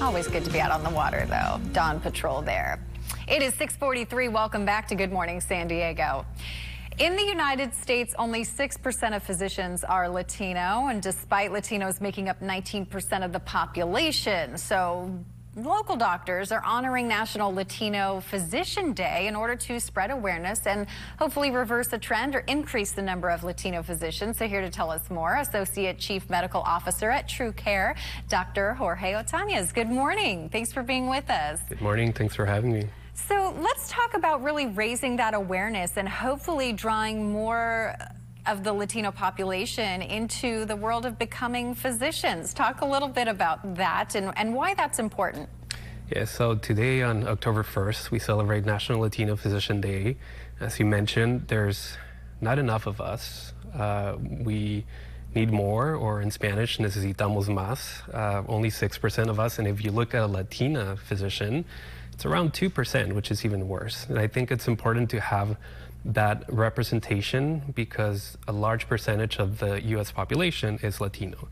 Always good to be out on the water, though. Dawn Patrol there. It is 6:43. Welcome back to Good Morning San Diego. In the United States, only 6% of physicians are Latino, and despite Latinos making up 19% of the population. So local doctors are honoring National Latino Physician Day in order to spread awareness and hopefully reverse a trend or increase the number of Latino physicians. So here to tell us more, Associate Chief Medical Officer at TrueCare, Dr. Jorge Otañez. Good morning. Thanks for being with us. Good morning. Thanks for having me. So let's talk about really raising that awareness and hopefully drawing more of the Latino population into the world of becoming physicians. Talk a little bit about that and why that's important. Yeah, so today on October 1st, we celebrate National Latino Physician Day. As you mentioned, there's not enough of us. We need more, or in Spanish, necesitamos más. Only 6% of us, and if you look at a Latina physician, it's around 2%, which is even worse. And I think it's important to have that representation because a large percentage of the U.S. population is Latino.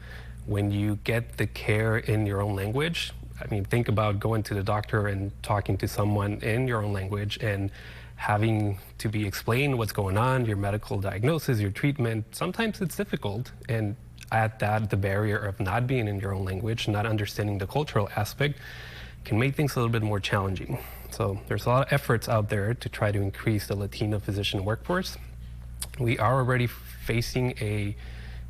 When you get the care in your own language, I mean, think about going to the doctor and talking to someone in your own language and having to be explained what's going on, your medical diagnosis, your treatment. Sometimes it's difficult, and at that, the barrier of not being in your own language, not understanding the cultural aspect, can make things a little bit more challenging. So there's a lot of efforts out there to try to increase the Latino physician workforce. We are already facing a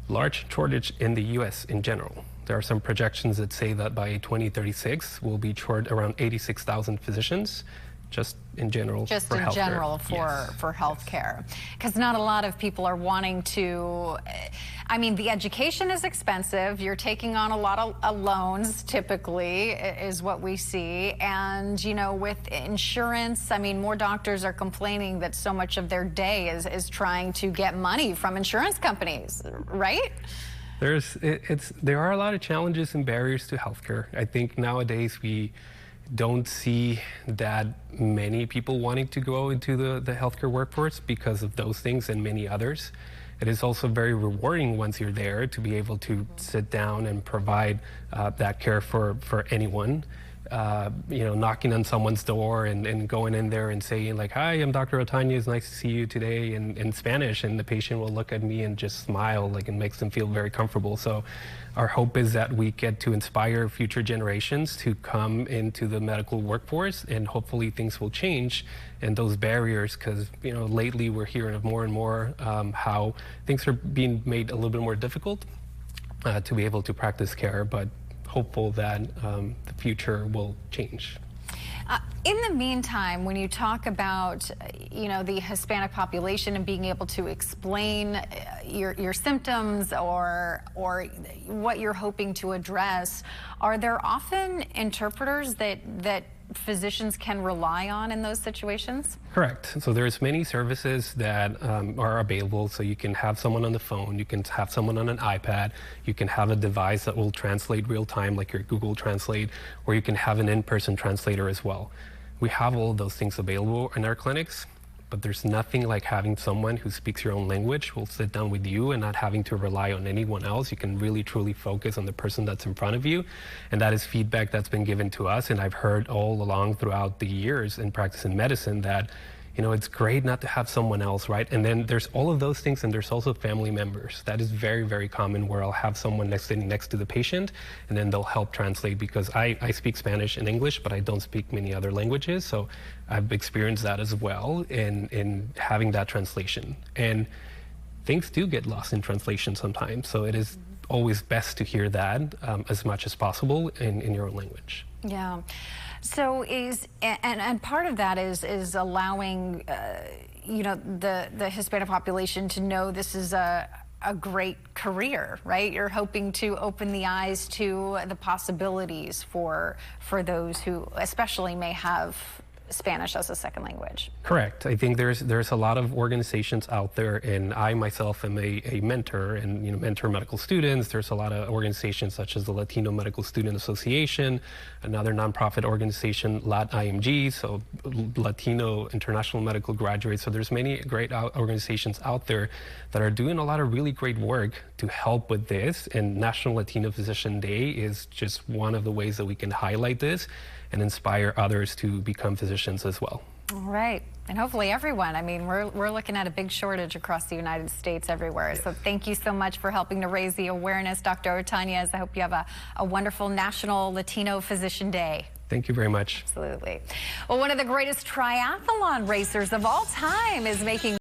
large shortage in the U.S. in general. There are some projections that say that by 2036, we'll be short around 86,000 physicians, just in general for healthcare. Just in general for healthcare. Because not a lot of people are wanting to, I mean, the education is expensive. You're taking on a lot of loans, typically, is what we see. And, you know, with insurance, I mean, more doctors are complaining that so much of their day is trying to get money from insurance companies, right? There are a lot of challenges and barriers to healthcare. I think nowadays we don't see that many people wanting to go into the healthcare workforce because of those things and many others. It is also very rewarding once you're there to be able to sit down and provide that care for anyone. You know, knocking on someone's door and going in there and saying like, "Hi, I'm Dr. Otañez, nice to see you today," in Spanish, and the patient will look at me and just smile, like it makes them feel very comfortable. So our hope is that we get to inspire future generations to come into the medical workforce, and hopefully things will change and those barriers, because, you know, lately we're hearing of more and more how things are being made a little bit more difficult to be able to practice care, but hopeful that the future will change. In the meantime, when you talk about, you know, the Hispanic population and being able to explain your symptoms or what you're hoping to address, are there often interpreters that physicians can rely on in those situations? Correct. So there's many services that are available. So you can have someone on the phone, you can have someone on an iPad, you can have a device that will translate real time like your Google Translate, or you can have an in-person translator as well. We have all of those things available in our clinics, but there's nothing like having someone who speaks your own language, will sit down with you and not having to rely on anyone else. You can really truly focus on the person that's in front of you. And that is feedback that's been given to us. And I've heard all along throughout the years in practice in medicine that, you know, it's great not to have someone else, right? And then there's all of those things, and there's also family members. That is very, very common, where I'll have someone sitting next to the patient, and then they'll help translate, because I speak Spanish and English, but I don't speak many other languages. So I've experienced that as well in having that translation. And things do get lost in translation sometimes. So it is always best to hear that as much as possible in your own language. Yeah. So and part of that is allowing you know, the Hispanic population to know this is a great career, right? You're hoping to open the eyes to the possibilities for those who especially may have Spanish as a second language. Correct. I think there's a lot of organizations out there, and I myself am a mentor and mentor medical students. There's a lot of organizations such as the Latino Medical Student Association, another nonprofit organization, LAT-IMG, so Latino International Medical Graduates. So there's many great organizations out there that are doing a lot of really great work to help with this, and National Latino Physician Day is just one of the ways that we can highlight this and inspire others to become physicians as well. All right. And hopefully everyone. I mean, we're looking at a big shortage across the United States everywhere. Yes. So thank you so much for helping to raise the awareness, Dr. Ortañez. I hope you have a wonderful National Latino Physician Day. Thank you very much. Absolutely. Well, one of the greathless triathlon racers of all time is making